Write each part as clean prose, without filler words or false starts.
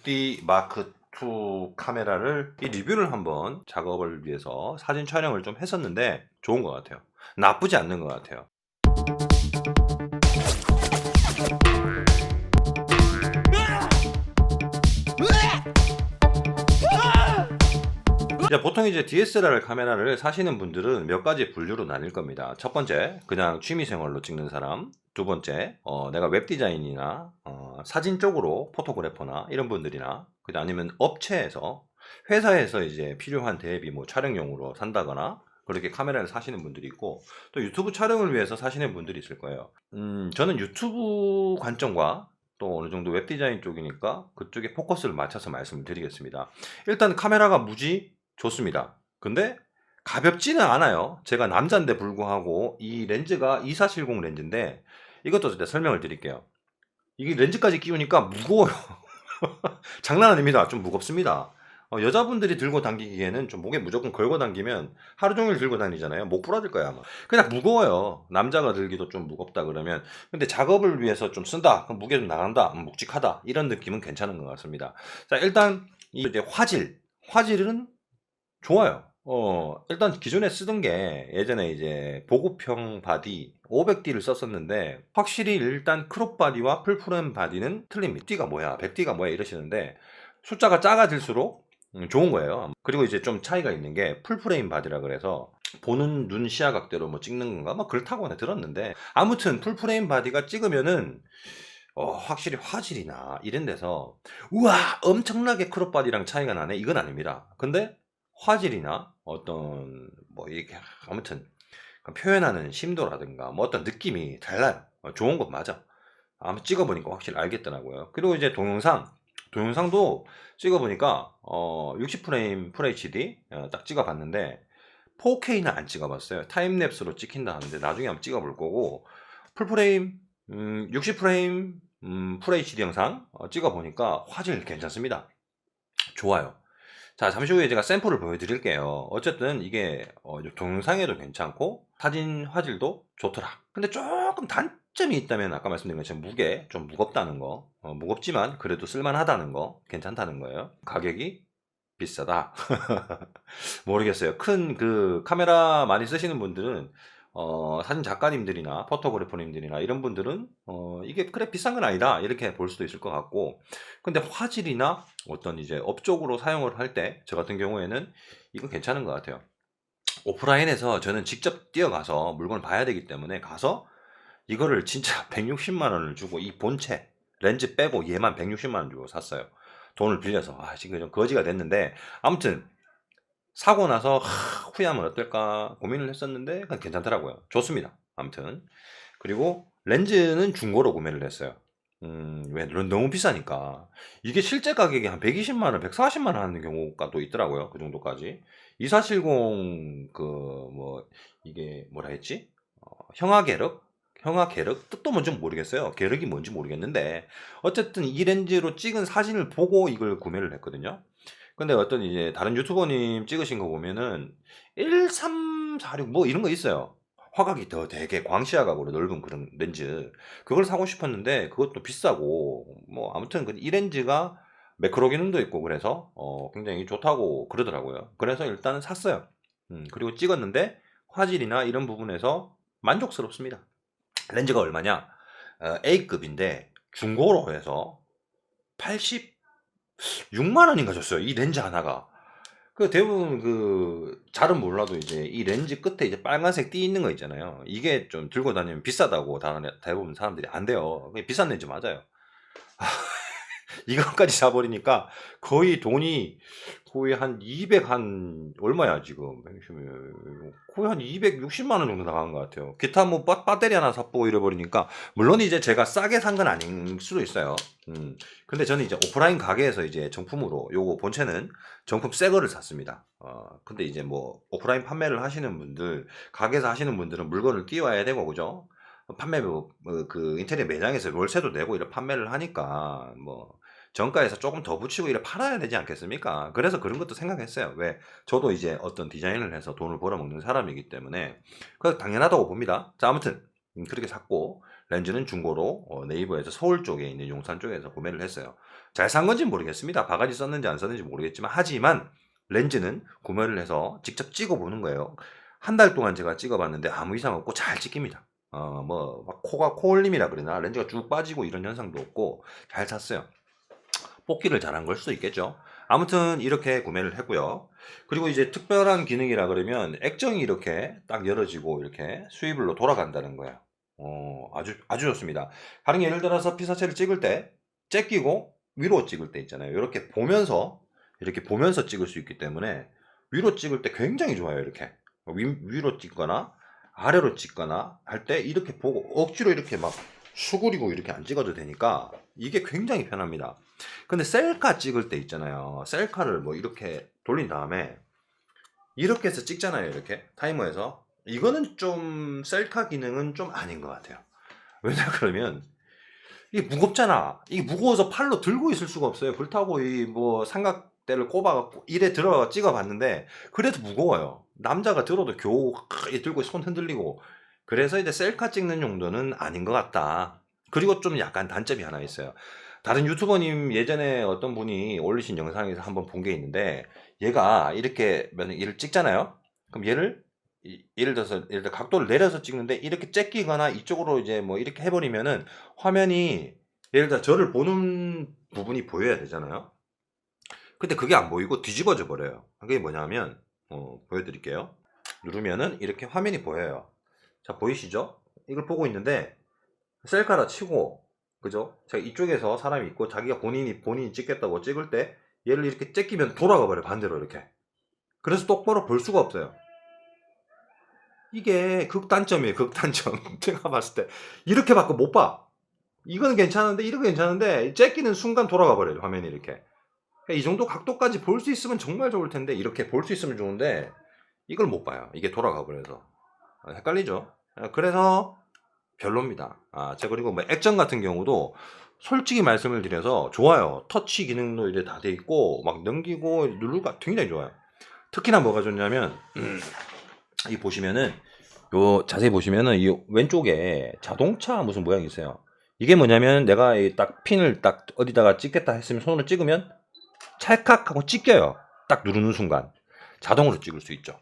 웹디 마크 2 카메라를 이 리뷰를 한번 작업을 위해서 사진 촬영을 좀 했었는데 좋은 것 같아요. 나쁘지 않는 것 같아요. 이제 보통 이제 DSLR 카메라를 사시는 분들은 몇 가지 분류로 나뉠 겁니다. 첫 번째, 그냥 취미생활로 찍는 사람. 두 번째, 내가 웹디자인이나 사진 쪽으로 포토그래퍼나 이런 분들이나 아니면 업체에서 회사에서 이제 필요한 대비 뭐 촬영용으로 산다거나 그렇게 카메라를 사시는 분들이 있고, 또 유튜브 촬영을 위해서 사시는 분들이 있을 거예요. 저는 유튜브 관점과 또 어느 정도 웹디자인 쪽이니까 그쪽에 포커스를 맞춰서 말씀을 드리겠습니다. 일단 카메라가 무지 좋습니다. 근데 가볍지는 않아요. 제가 남자인데 불구하고 이 렌즈가 2470 렌즈인데, 이것도 제가 설명을 드릴게요. 이게 렌즈까지 끼우니까 무거워요. 장난 아닙니다. 좀 무겁습니다. 여자분들이 들고 다니기에는 좀 목에 무조건 걸고 다니면 하루 종일 들고 다니잖아요. 목 부러질 거야 아마. 그냥 무거워요. 남자가 들기도 좀 무겁다 그러면. 근데 작업을 위해서 좀 쓴다, 그럼 무게 좀 나간다, 묵직하다, 이런 느낌은 괜찮은 것 같습니다. 자, 일단 이제 화질은 좋아요. 일단 기존에 쓰던 게 예전에 이제 보급형 바디 500D를 썼었는데, 확실히 일단 크롭 바디와 풀프레임 바디는 틀립니다. D가 뭐야, 100D가 뭐야 이러시는데, 숫자가 작아질수록 좋은 거예요. 그리고 이제 좀 차이가 있는 게 풀프레임 바디라 그래서 보는 눈 시야각대로 뭐 찍는 건가 막 그렇다고 하나 들었는데, 아무튼 풀프레임 바디가 찍으면은 확실히 화질이나 이런 데서 우와 엄청나게 크롭 바디랑 차이가 나네 이건 아닙니다. 근데 화질이나 어떤 뭐 이렇게 아무튼 표현하는 심도라든가 뭐 어떤 느낌이 달라요. 좋은 건 맞아. 한번 찍어보니까 확실히 알겠더라고요. 그리고 이제 동영상도 찍어보니까 60프레임 풀HD 딱 찍어봤는데 4K는 안 찍어봤어요. 타임랩스로 찍힌다 하는데 나중에 한번 찍어볼 거고, 풀프레임 60프레임 풀HD 영상 찍어보니까 화질 괜찮습니다. 좋아요. 자, 잠시 후에 제가 샘플을 보여드릴게요. 어쨌든 이게 동영상에도 괜찮고 사진 화질도 좋더라. 근데 조금 단점이 있다면 아까 말씀드린 것처럼 무게, 좀 무겁다는 거, 무겁지만 그래도 쓸만하다는 거, 괜찮다는 거예요. 가격이 비싸다. 모르겠어요. 큰 그 카메라 많이 쓰시는 분들은 사진 작가님들이나 포토그래퍼님들이나 이런 분들은 이게 그래 비싼 건 아니다 이렇게 볼 수도 있을 것 같고, 근데 화질이나 어떤 이제 업적으로 사용을 할 때 저 같은 경우에는 이건 괜찮은 것 같아요. 오프라인에서 저는 직접 뛰어가서 물건을 봐야 되기 때문에 가서 이거를 진짜 160만 원을 주고 이 본체 렌즈 빼고 얘만 160만 원 주고 샀어요. 돈을 빌려서. 지금 좀 거지가 됐는데, 아무튼 사고 나서 후회하면 어떨까 고민을 했었는데 그냥 괜찮더라고요. 좋습니다. 아무튼 그리고 렌즈는 중고로 구매를 했어요. 왜 너무 비싸니까. 이게 실제 가격이 한 120만 원, 140만 원 하는 경우가 또 있더라고요. 그 정도까지. 2470 그 뭐 이게 뭐라 했지? 형아 계륵 뜻도 뭔지 모르겠어요. 계륵이 뭔지 모르겠는데 어쨌든 이 렌즈로 찍은 사진을 보고 이걸 구매를 했거든요. 근데 어떤 이제 다른 유튜버님 찍으신 거 보면은 1346 뭐 이런 거 있어요. 화각이 더 되게 광시야각으로 넓은 그런 렌즈. 그걸 사고 싶었는데 그것도 비싸고 뭐 아무튼 이 렌즈가 매크로 기능도 있고 그래서 굉장히 좋다고 그러더라고요. 그래서 일단은 샀어요. 그리고 찍었는데 화질이나 이런 부분에서 만족스럽습니다. 렌즈가 얼마냐? A급인데 중고로 해서 86만 원인가 줬어요. 이 렌즈 하나가. 그 대부분 잘은 몰라도 이제 이 렌즈 끝에 이제 빨간색 띠 있는 거 있잖아요. 이게 좀 들고 다니면 비싸다고 대부분 사람들이 안 돼요. 그게 비싼 렌즈 맞아요. 이것까지 사버리니까 거의 돈이 거의 한 200, 한 얼마야 지금 거의 한 260만 원 정도 나간 것 같아요. 기타 뭐 배터리 하나 사보고 이래버리니까, 물론 이제 제가 싸게 산 건 아닐 수도 있어요. 근데 저는 이제 오프라인 가게에서 이제 정품으로 요거 본체는 정품 새 거를 샀습니다. 근데 이제 뭐 오프라인 판매를 하시는 분들, 가게에서 하시는 분들은 물건을 띄워야 되고 그죠? 판매 그 인테리어 매장에서 월세도 내고 이렇게 판매를 하니까 뭐 정가에서 조금 더 붙이고 이렇게 팔아야 되지 않겠습니까? 그래서 그런 것도 생각했어요. 왜? 저도 이제 어떤 디자인을 해서 돈을 벌어먹는 사람이기 때문에 그 당연하다고 봅니다. 자, 아무튼 그렇게 샀고, 렌즈는 중고로 네이버에서 서울 쪽에 있는 용산 쪽에서 구매를 했어요. 잘 산 건지 모르겠습니다. 바가지 썼는지 안 썼는지 모르겠지만, 하지만 렌즈는 구매를 해서 직접 찍어보는 거예요. 한 달 동안 제가 찍어봤는데 아무 이상 없고 잘 찍힙니다. 막 코가 코올림이라 그러나 렌즈가 쭉 빠지고 이런 현상도 없고 잘 샀어요. 뽑기를 잘한 걸 수도 있겠죠. 아무튼 이렇게 구매를 했고요. 그리고 이제 특별한 기능이라 그러면 액정이 이렇게 딱 열어지고 이렇게 스위블로 돌아간다는 거예요. 아주 좋습니다. 다른 예를 들어서 피사체를 찍을 때 째끼고 위로 찍을 때 있잖아요. 이렇게 보면서 찍을 수 있기 때문에 위로 찍을 때 굉장히 좋아요. 이렇게 위로 찍거나 아래로 찍거나 할 때 이렇게 보고 억지로 이렇게 막 수그리고 이렇게 안 찍어도 되니까 이게 굉장히 편합니다. 근데 셀카 찍을 때 있잖아요. 셀카를 뭐 이렇게 돌린 다음에 이렇게 해서 찍잖아요. 이렇게 타이머에서. 이거는 좀 셀카 기능은 좀 아닌 것 같아요. 왜냐 그러면 이게 무겁잖아. 이게 무거워서 팔로 들고 있을 수가 없어요. 그렇다고 이 뭐 삼각대를 꼽아갖고 이래 들어가 찍어봤는데 그래도 무거워요. 남자가 들어도 겨우 들고 손 흔들리고. 그래서 이제 셀카 찍는 용도는 아닌 것 같다. 그리고 좀 약간 단점이 하나 있어요. 다른 유튜버님 예전에 어떤 분이 올리신 영상에서 한번 본 게 있는데, 얘가 이렇게 얘를 찍잖아요. 그럼 예를 들어 각도를 내려서 찍는데 이렇게 째끼거나 이쪽으로 이제 뭐 이렇게 해버리면은 화면이 예를 들어 저를 보는 부분이 보여야 되잖아요. 근데 그게 안 보이고 뒤집어져 버려요. 그게 뭐냐면 보여드릴게요. 누르면은 이렇게 화면이 보여요. 자, 보이시죠? 이걸 보고 있는데 셀카라 치고, 그죠? 제가 이쪽에서 사람이 있고 자기가 본인이 찍겠다고 찍을 때 얘를 이렇게 째끼면 돌아가 버려, 반대로 이렇게. 그래서 똑바로 볼 수가 없어요. 이게 극단점이에요, 극단점. 제가 봤을 때 이렇게 밖에 못 봐. 이거는 괜찮은데 이거 괜찮은데 째끼는 순간 돌아가 버려요, 화면이 이렇게. 그러니까 이 정도 각도까지 볼 수 있으면 정말 좋을 텐데, 이렇게 볼 수 있으면 좋은데 이걸 못 봐요. 이게 돌아가 버려서 헷갈리죠. 그래서 별로입니다. 제가 그리고 뭐 액정 같은 경우도 솔직히 말씀을 드려서 좋아요. 터치 기능도 이제 다 돼 있고 막 넘기고 누르가 굉장히 좋아요. 특히나 뭐가 좋냐면 이 보시면은 요 자세히 보시면은 이 왼쪽에 자동차 무슨 모양이 있어요. 이게 뭐냐면 내가 딱 핀을 딱 어디다가 찍겠다 했으면 손으로 찍으면 찰칵하고 찍혀요. 딱 누르는 순간 자동으로 찍을 수 있죠.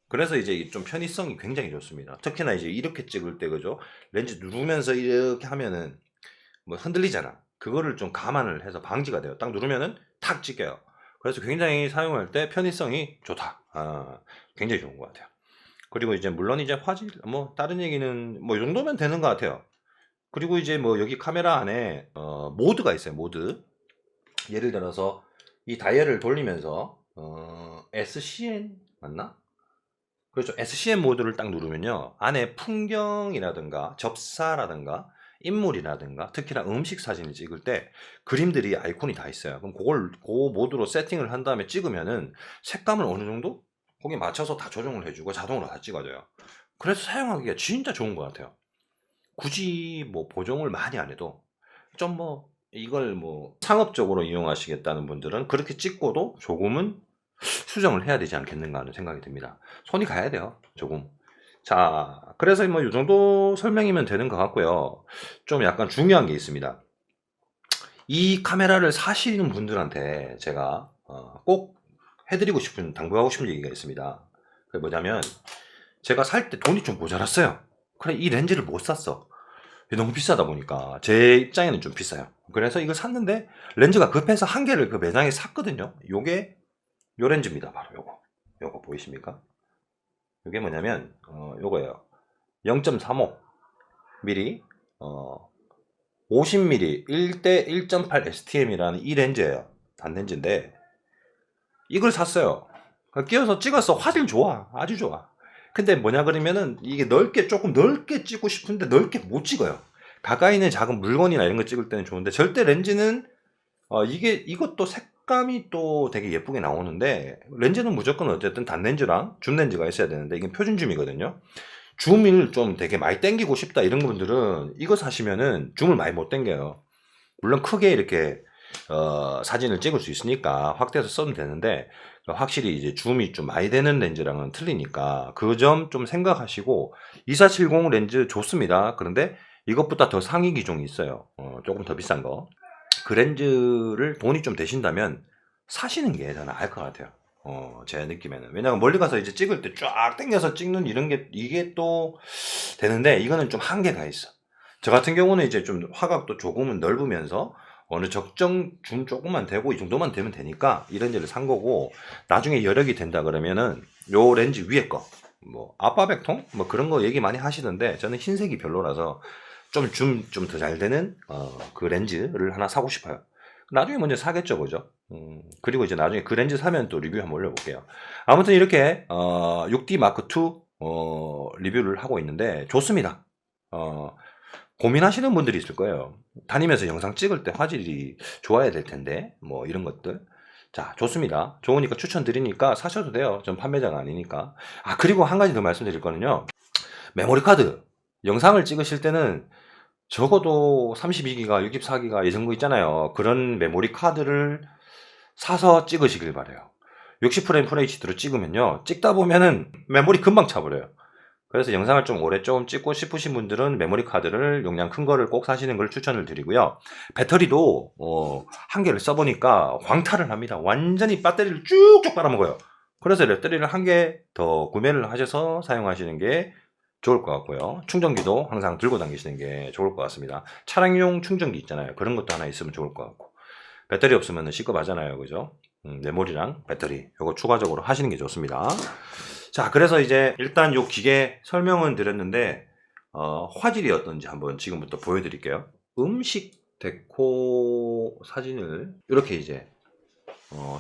그래서 이제 좀 편의성이 굉장히 좋습니다. 특히나 이제 이렇게 찍을 때, 그죠? 렌즈 누르면서 이렇게 하면은 뭐 흔들리잖아. 그거를 좀 감안을 해서 방지가 돼요. 딱 누르면은 탁 찍혀요. 그래서 굉장히 사용할 때 편의성이 좋다. 굉장히 좋은 것 같아요. 그리고 이제 물론 이제 화질 뭐 다른 얘기는 뭐 이 정도면 되는 것 같아요. 그리고 이제 뭐 여기 카메라 안에 모드가 있어요. 모드. 예를 들어서 이 다이얼을 돌리면서 SCN 맞나? 그렇죠. SCN 모드를 딱 누르면요, 안에 풍경이라든가 접사라든가 인물이라든가 특히나 음식 사진을 찍을 때 그림들이 아이콘이 다 있어요. 그럼 그걸 그 모드로 세팅을 한 다음에 찍으면은 색감을 어느 정도 거기에 맞춰서 다 조정을 해주고 자동으로 다 찍어줘요. 그래서 사용하기가 진짜 좋은 것 같아요. 굳이 뭐 보정을 많이 안 해도 좀 뭐 이걸 뭐 상업적으로 이용하시겠다는 분들은 그렇게 찍고도 조금은 수정을 해야 되지 않겠는가 하는 생각이 듭니다. 손이 가야 돼요, 조금. 자, 그래서 뭐 이 정도 설명이면 되는 것 같고요. 좀 약간 중요한 게 있습니다. 이 카메라를 사시는 분들한테 제가 꼭 해드리고 싶은, 당부하고 싶은 얘기가 있습니다. 그게 뭐냐면 제가 살 때 돈이 좀 모자랐어요. 그래, 이 렌즈를 못 샀어. 너무 비싸다 보니까 제 입장에는 좀 비싸요. 그래서 이걸 샀는데 렌즈가 급해서 한 개를 그 매장에 샀거든요. 요게 요 렌즈입니다. 바로 요거 보이십니까? 요게 뭐냐면 요거예요. 0.35mm 50mm 1대 1.8 STM이라는 이 렌즈예요. 단렌즈인데 이걸 샀어요. 끼워서 찍었어. 화질 좋아. 아주 좋아. 근데 뭐냐 그러면은 이게 조금 넓게 찍고 싶은데 넓게 못 찍어요. 가까이 있는 작은 물건이나 이런 거 찍을 때는 좋은데, 절대 렌즈는 이것도 색감이 또 되게 예쁘게 나오는데, 렌즈는 무조건 어쨌든 단렌즈랑 줌렌즈가 있어야 되는데 이게 표준 줌이거든요. 줌을 좀 되게 많이 당기고 싶다 이런 분들은 이거 사시면은 줌을 많이 못 당겨요. 물론 크게 이렇게 사진을 찍을 수 있으니까 확대해서 써도 되는데, 확실히 이제 줌이 좀 많이 되는 렌즈랑은 틀리니까 그 점 좀 생각하시고. 2470 렌즈 좋습니다. 그런데 이것보다 더 상위 기종이 있어요. 조금 더 비싼 거. 그 렌즈를 돈이 좀 되신다면 사시는 게 더 나을 것 같아요. 제 느낌에는. 왜냐면 멀리 가서 이제 찍을 때 쫙 당겨서 찍는 이런 게, 이게 또 되는데, 이거는 좀 한계가 있어. 저 같은 경우는 이제 좀 화각도 조금은 넓으면서 어느 적정 줌 조금만 되고 이 정도만 되면 되니까 이 렌즈를 산 거고, 나중에 여력이 된다 그러면은 요 렌즈 위에 거, 뭐 아빠백통 뭐 그런 거 얘기 많이 하시던데, 저는 흰색이 별로라서 좀 더 잘 되는 그 렌즈를 하나 사고 싶어요. 나중에 먼저 사겠죠, 그죠? 그리고 이제 나중에 그 렌즈 사면 또 리뷰 한번 올려볼게요. 아무튼 이렇게 6D 마크 II 리뷰를 하고 있는데 좋습니다. 고민하시는 분들이 있을 거예요. 다니면서 영상 찍을 때 화질이 좋아야 될 텐데, 뭐 이런 것들. 자, 좋습니다. 좋으니까 추천드리니까 사셔도 돼요. 전 판매자가 아니니까. 그리고 한 가지 더 말씀드릴 거는요. 메모리 카드. 영상을 찍으실 때는 적어도 32기가, 64기가 이 정도 있잖아요. 그런 메모리 카드를 사서 찍으시길 바래요. 60프레임 FHD로 찍으면요, 찍다 보면은 메모리 금방 차버려요. 그래서 영상을 좀 오래 좀 찍고 싶으신 분들은 메모리 카드를 용량 큰 거를 꼭 사시는 걸 추천을 드리고요. 배터리도 한 개를 써보니까 광탈을 합니다. 완전히 배터리를 쭉쭉 빨아먹어요. 그래서 배터리를 한 개 더 구매를 하셔서 사용하시는 게 좋을 것 같고요. 충전기도 항상 들고 다니시는 게 좋을 것 같습니다. 차량용 충전기 있잖아요. 그런 것도 하나 있으면 좋을 것 같고. 배터리 없으면 시급하잖아요. 그죠? 메모리랑 배터리 요거 추가적으로 하시는 게 좋습니다. 자, 그래서 이제 일단 요 기계 설명은 드렸는데 화질이 어떤지 한번 지금부터 보여드릴게요. 음식 데코 사진을 이렇게 이제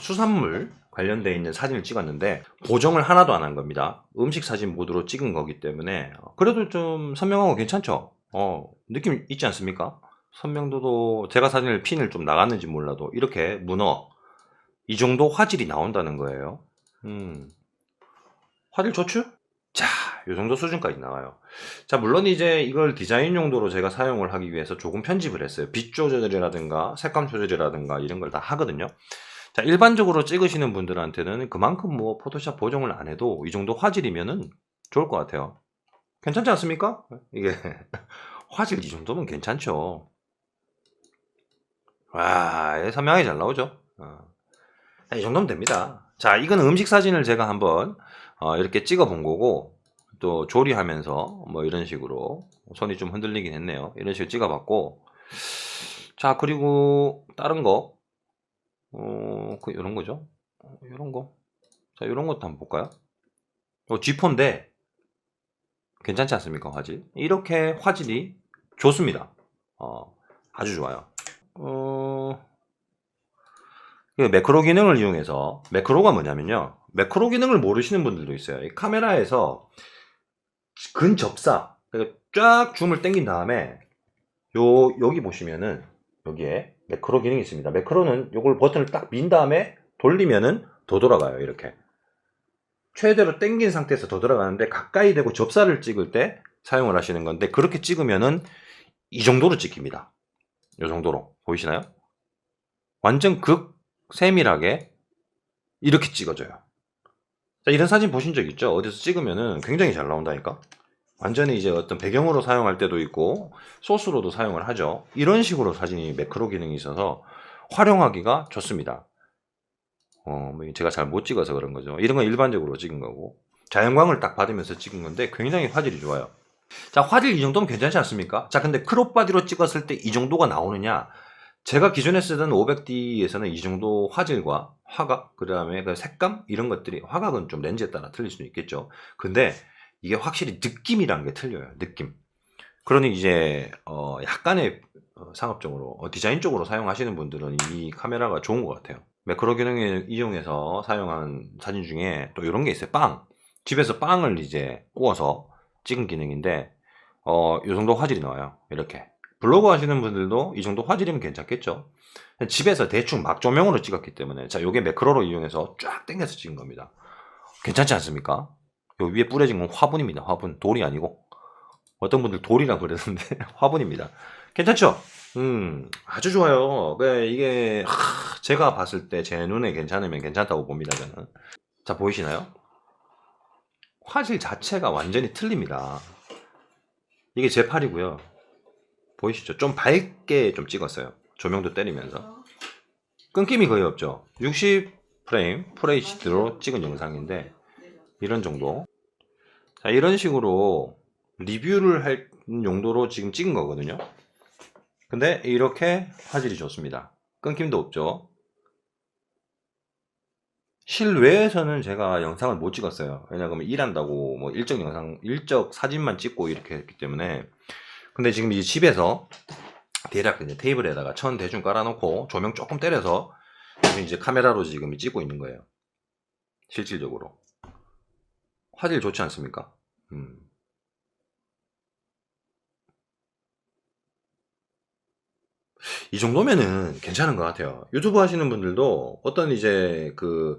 수산물 관련되어 있는 사진을 찍었는데 보정을 하나도 안 한 겁니다. 음식 사진 모드로 찍은 거기 때문에 그래도 좀 선명하고 괜찮죠? 느낌 있지 않습니까? 선명도도 제가 사진을 핀을 좀 나갔는지 몰라도 이렇게 문어 이 정도 화질이 나온다는 거예요. 화질 좋죠? 자, 요 정도 수준까지 나와요. 자, 물론 이제 이걸 디자인 용도로 제가 사용을 하기 위해서 조금 편집을 했어요. 빛 조절이라든가 색감 조절이라든가 이런 걸 다 하거든요. 자, 일반적으로 찍으시는 분들한테는 그만큼 뭐 포토샵 보정을 안 해도 이 정도 화질이면은 좋을 것 같아요. 괜찮지 않습니까? 이게 화질 이 정도면 괜찮죠. 와, 선명하게 잘 나오죠. 이 정도면 됩니다. 자, 이건 음식 사진을 제가 한번 이렇게 찍어 본 거고, 또 조리하면서 뭐 이런 식으로 손이 좀 흔들리긴 했네요. 이런 식으로 찍어 봤고, 자, 그리고 다른 거 이런 거죠. 이런 거. 자, 이런 것도 한번 볼까요? G폰인데 괜찮지 않습니까? 화질. 이렇게 화질이 좋습니다. 아주 좋아요. 매크로 기능을 이용해서, 매크로가 뭐냐면요, 매크로 기능을 모르시는 분들도 있어요. 이 카메라에서 근접사, 그러니까 쫙 줌을 당긴 다음에 여기 보시면은 여기에 매크로 기능이 있습니다. 매크로는 요걸 버튼을 딱 민 다음에 돌리면은 더 돌아가요. 이렇게 최대로 당긴 상태에서 더 돌아가는데, 가까이 대고 접사를 찍을 때 사용을 하시는 건데, 그렇게 찍으면은 이 정도로 찍힙니다. 이 정도로 보이시나요? 완전 극 세밀하게 이렇게 찍어져요. 자, 이런 사진 보신 적 있죠? 어디서 찍으면은 굉장히 잘 나온다니까. 완전히 이제 어떤 배경으로 사용할 때도 있고 소스로도 사용을 하죠. 이런 식으로 사진이 매크로 기능이 있어서 활용하기가 좋습니다. 제가 잘 못 찍어서 그런 거죠. 이런 건 일반적으로 찍은 거고, 자연광을 딱 받으면서 찍은 건데 굉장히 화질이 좋아요. 자, 화질 이 정도면 괜찮지 않습니까? 자, 근데 크롭 바디로 찍었을 때 이 정도가 나오느냐? 제가 기존에 쓰던 500D에서는 이 정도 화질과 화각, 그 다음에 그 색감 이런 것들이, 화각은 좀 렌즈에 따라 틀릴 수는 있겠죠. 근데 이게 확실히 느낌이란 게 틀려요. 느낌. 그러니 이제 약간의 상업적으로 디자인적으로 사용하시는 분들은 이 카메라가 좋은 것 같아요. 매크로 기능을 이용해서 사용한 사진 중에 또 이런 게 있어요. 빵. 집에서 빵을 이제 구워서 찍은 기능인데 이 정도 화질이 나와요. 이렇게 블로그 하시는 분들도 이 정도 화질이면 괜찮겠죠. 집에서 대충 막 조명으로 찍었기 때문에, 자, 요게 매크로로 이용해서 쫙 당겨서 찍은 겁니다. 괜찮지 않습니까? 요 위에 뿌려진 건 화분입니다. 화분. 돌이 아니고. 어떤 분들 돌이라 그러는데 화분입니다. 괜찮죠? 아주 좋아요. 이게 제가 봤을 때 제 눈에 괜찮으면 괜찮다고 봅니다. 저는. 자, 보이시나요? 화질 자체가 완전히 틀립니다. 이게 제 팔이고요. 보이시죠? 좀 밝게 좀 찍었어요. 조명도 때리면서. 끊김이 거의 없죠. 60프레임 FHD로 찍은 영상인데 이런 정도. 자, 이런 식으로 리뷰를 할 용도로 지금 찍은 거거든요. 근데 이렇게 화질이 좋습니다. 끊김도 없죠. 실외에서는 제가 영상을 못 찍었어요. 왜냐하면 일한다고 뭐 일적 사진만 찍고 이렇게 했기 때문에. 근데 지금 이 집에서 대략 이제 테이블에다가 천 대충 깔아놓고 조명 조금 때려서 이제 카메라로 지금 찍고 있는 거예요. 실질적으로. 화질 좋지 않습니까? 이 정도면은 괜찮은 것 같아요. 유튜브 하시는 분들도 어떤 이제 그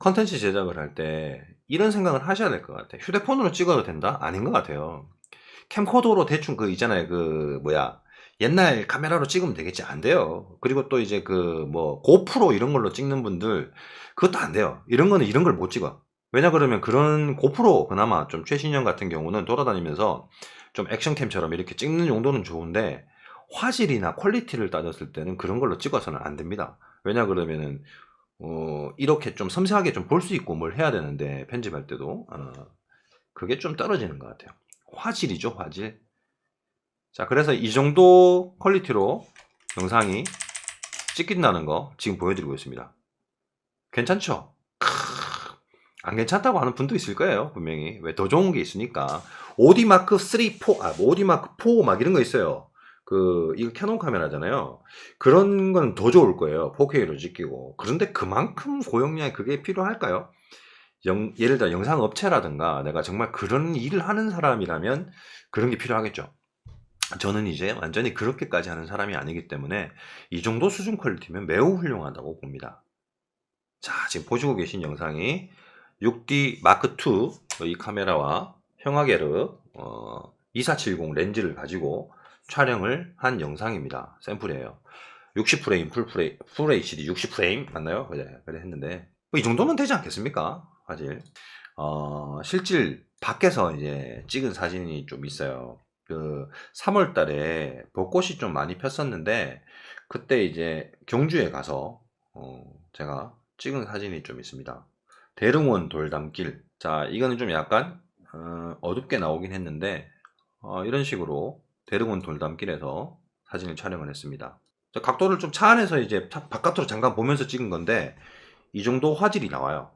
컨텐츠 제작을 할 때 이런 생각을 하셔야 될 것 같아요. 휴대폰으로 찍어도 된다? 아닌 것 같아요. 캠코더로 대충 그 있잖아요. 그 뭐야 옛날 카메라로 찍으면 되겠지. 안 돼요. 그리고 또 이제 그 뭐 고프로 이런 걸로 찍는 분들 그것도 안 돼요. 이런 거는 이런 걸 못 찍어. 왜냐 그러면 그런 고프로 그나마 좀 최신형 같은 경우는 돌아다니면서 좀 액션캠처럼 이렇게 찍는 용도는 좋은데 화질이나 퀄리티를 따졌을 때는 그런 걸로 찍어서는 안 됩니다. 왜냐 그러면은 이렇게 좀 섬세하게 좀 볼 수 있고 뭘 해야 되는데 편집할 때도 그게 좀 떨어지는 것 같아요. 화질이죠, 화질. 자, 그래서 이 정도 퀄리티로 영상이 찍힌다는 거 지금 보여드리고 있습니다. 괜찮죠? 안 괜찮다고 하는 분도 있을 거예요, 분명히. 왜 더 좋은 게 있으니까. 오디마크 3, 4, 오디마크 4 막 이런 거 있어요. 이거 캐논 카메라잖아요. 그런 건 더 좋을 거예요. 4K로 찍히고. 그런데 그만큼 고용량이 그게 필요할까요? 예를 들어 영상 업체라든가 내가 정말 그런 일을 하는 사람이라면 그런 게 필요하겠죠. 저는 이제 완전히 그렇게까지 하는 사람이 아니기 때문에 이 정도 수준 퀄리티면 매우 훌륭하다고 봅니다. 자, 지금 보시고 계신 영상이 6D 마크 2 이 카메라와 형아게르 2470 렌즈를 가지고 촬영을 한 영상입니다. 샘플이에요. 60프레임 풀 HD 60프레임 맞나요? 그래 했는데 이 정도면 되지 않겠습니까? 화질. 실질 밖에서 이제 찍은 사진이 좀 있어요. 3월 달에 벚꽃이 좀 많이 폈었는데 그때 이제 경주에 가서 제가 찍은 사진이 좀 있습니다. 대릉원 돌담길. 자, 이거는 좀 약간 어둡게 나오긴 했는데 이런 식으로 대릉원 돌담길에서 사진을 촬영을 했습니다. 각도를 좀 차 안에서 이제 바깥으로 잠깐 보면서 찍은 건데 이 정도 화질이 나와요.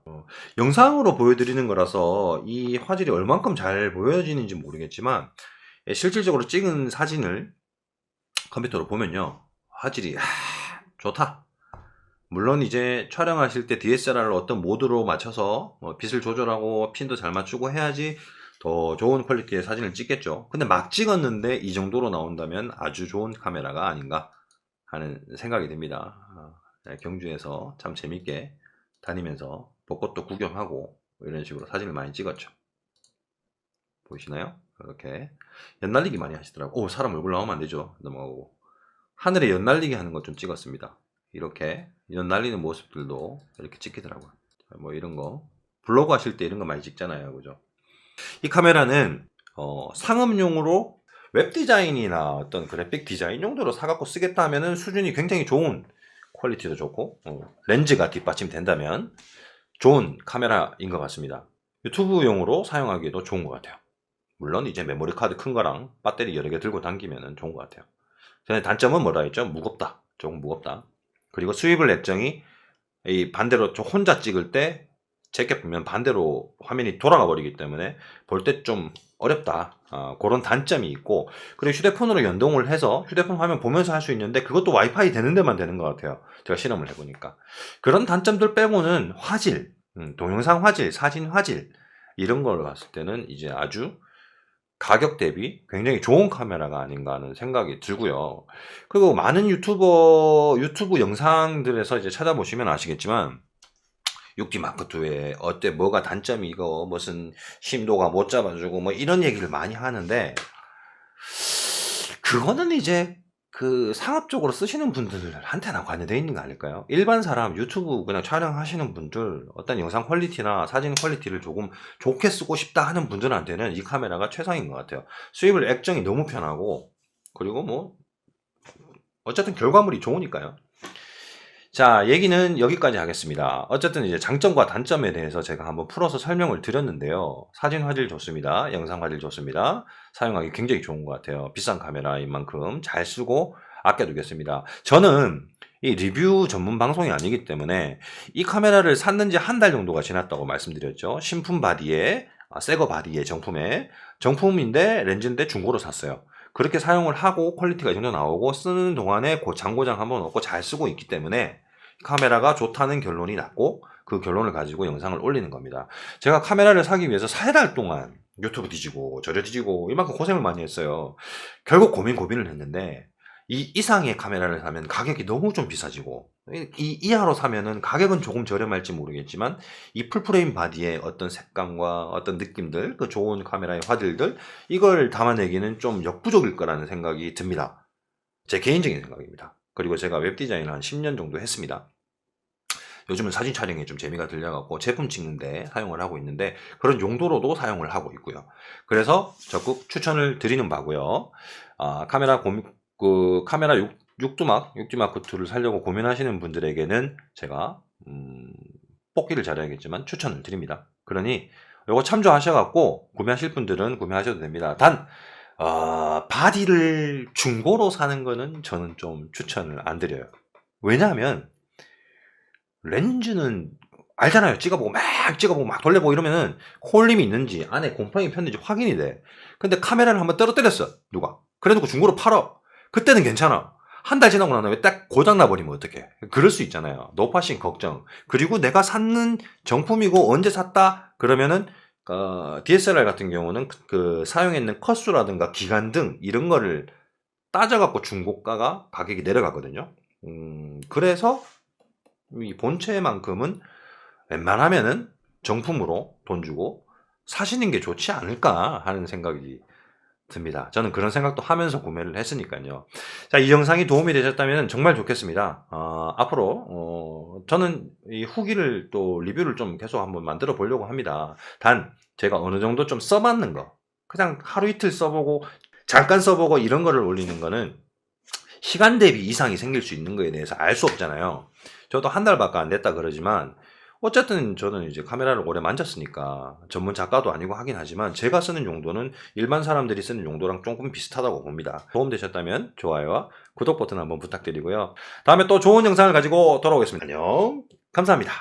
영상으로 보여드리는 거라서 이 화질이 얼만큼 잘 보여지는지 모르겠지만 실질적으로 찍은 사진을 컴퓨터로 보면요 화질이 좋다. 물론 이제 촬영하실 때 DSLR로 어떤 모드로 맞춰서 빛을 조절하고 핀도 잘 맞추고 해야지 더 좋은 퀄리티의 사진을 찍겠죠. 근데 막 찍었는데 이 정도로 나온다면 아주 좋은 카메라가 아닌가 하는 생각이 듭니다. 경주에서 참 재밌게 다니면서 벚꽃도 구경하고 이런 식으로 사진을 많이 찍었죠. 보이시나요? 이렇게 연날리기 많이 하시더라고. 사람 얼굴 나오면 안 되죠. 넘어가고 하늘에 연날리기 하는 것 좀 찍었습니다. 이렇게 연날리는 모습들도 이렇게 찍히더라고요. 뭐 이런 거 블로그 하실 때 이런 거 많이 찍잖아요, 그죠? 이 카메라는 상업용으로 웹 디자인이나 어떤 그래픽 디자인 용도로 사갖고 쓰겠다 하면은 수준이 굉장히 좋은, 퀄리티도 좋고 렌즈가 뒷받침된다면 좋은 카메라인 것 같습니다. 유튜브용으로 사용하기에도 좋은 것 같아요. 물론 이제 메모리 카드 큰 거랑 배터리 여러 개 들고 다니면 좋은 것 같아요. 저는 단점은 뭐라 했죠? 무겁다. 조금 무겁다. 그리고 스위블 액정이 이 반대로 좀 혼자 찍을 때 제게 보면 반대로 화면이 돌아가 버리기 때문에 볼 때 좀 어렵다. 그런 단점이 있고, 그리고 휴대폰으로 연동을 해서 휴대폰 화면 보면서 할 수 있는데 그것도 와이파이 되는 데만 되는 것 같아요. 제가 실험을 해보니까. 그런 단점들 빼고는 화질, 동영상 화질, 사진 화질 이런 걸 봤을 때는 이제 아주 가격 대비 굉장히 좋은 카메라가 아닌가 하는 생각이 들고요. 그리고 많은 유튜브 영상들에서 이제 찾아보시면 아시겠지만 6D 마크2에 어때 뭐가 단점이 이거 무슨 심도가 못 잡아주고 뭐 이런 얘기를 많이 하는데 그거는 이제 그 상업적으로 쓰시는 분들한테나 관여되어 있는 거 아닐까요? 일반 사람 유튜브 그냥 촬영하시는 분들 어떤 영상 퀄리티나 사진 퀄리티를 조금 좋게 쓰고 싶다 하는 분들한테는 이 카메라가 최상인 것 같아요. 스위블 액정이 너무 편하고 그리고 뭐 어쨌든 결과물이 좋으니까요. 자, 얘기는 여기까지 하겠습니다. 어쨌든 이제 장점과 단점에 대해서 제가 한번 풀어서 설명을 드렸는데요. 사진 화질 좋습니다. 영상 화질 좋습니다. 사용하기 굉장히 좋은 것 같아요. 비싼 카메라인 만큼 잘 쓰고 아껴두겠습니다. 저는 이 리뷰 전문 방송이 아니기 때문에 이 카메라를 샀는지 한 달 정도가 지났다고 말씀드렸죠. 신품 바디에, 새거 바디에 정품인데 렌즈인데 중고로 샀어요. 그렇게 사용을 하고 퀄리티가 이 정도 나오고 쓰는 동안에 장고장 한번 넣고 잘 쓰고 있기 때문에 카메라가 좋다는 결론이 났고 그 결론을 가지고 영상을 올리는 겁니다. 제가 카메라를 사기 위해서 3달 동안 유튜브 뒤지고 저래 뒤지고 이만큼 고생을 많이 했어요. 결국 고민을 했는데 이 이상의 카메라를 사면 가격이 너무 좀 비싸지고 이 이하로 사면은 가격은 조금 저렴할지 모르겠지만 이 풀프레임 바디의 어떤 색감과 어떤 느낌들, 그 좋은 카메라의 화질들, 이걸 담아내기는 좀 역부족일 거라는 생각이 듭니다. 제 개인적인 생각입니다. 그리고 제가 웹디자인을 한 10년 정도 했습니다. 요즘은 사진 촬영에 좀 재미가 들려갖고 제품 찍는데 사용을 하고 있는데 그런 용도로도 사용을 하고 있고요. 그래서 적극 추천을 드리는 바고요. 카메라 6D마크2를 사려고 고민하시는 분들에게는 제가 뽑기를 잘해야겠지만 추천을 드립니다. 그러니 이거 참조하셔갖고 구매하실 분들은 구매하셔도 됩니다. 단 바디를 중고로 사는 거는 저는 좀 추천을 안 드려요. 왜냐하면 렌즈는 알잖아요. 찍어보고 막 돌려보고 이러면은 홀림이 있는지 안에 곰팡이 폈는지 확인이 돼. 근데 카메라를 한번 떨어뜨렸어, 누가. 그래놓고 중고로 팔어. 그때는 괜찮아. 한 달 지나고 나면 왜 딱 고장나버리면 어떡해. 그럴 수 있잖아요. 노파싱 걱정. 그리고 내가 샀는 정품이고 언제 샀다 그러면은 DSLR 같은 경우는 그 사용했는 컷수라든가 기간 등 이런 거를 따져갖고 중고가가 가격이 내려가거든요. 그래서 이 본체만큼은 웬만하면은 정품으로 돈 주고 사시는 게 좋지 않을까 하는 생각이 듭니다. 저는 그런 생각도 하면서 구매를 했으니까요. 자, 이 영상이 도움이 되셨다면 정말 좋겠습니다. 앞으로 저는 이 후기를 또 리뷰를 좀 계속 한번 만들어 보려고 합니다. 단 제가 어느 정도 좀 써봤는 거, 그냥 하루 이틀 써보고 잠깐 써보고 이런 거를 올리는 거는 시간 대비 이상이 생길 수 있는 거에 대해서 알 수 없잖아요. 저도 한 달밖에 안 됐다 그러지만 어쨌든 저는 이제 카메라를 오래 만졌으니까 전문 작가도 아니고 하긴 하지만 제가 쓰는 용도는 일반 사람들이 쓰는 용도랑 조금 비슷하다고 봅니다. 도움되셨다면 좋아요와 구독 버튼 한번 부탁드리고요. 다음에 또 좋은 영상을 가지고 돌아오겠습니다. 안녕. 감사합니다.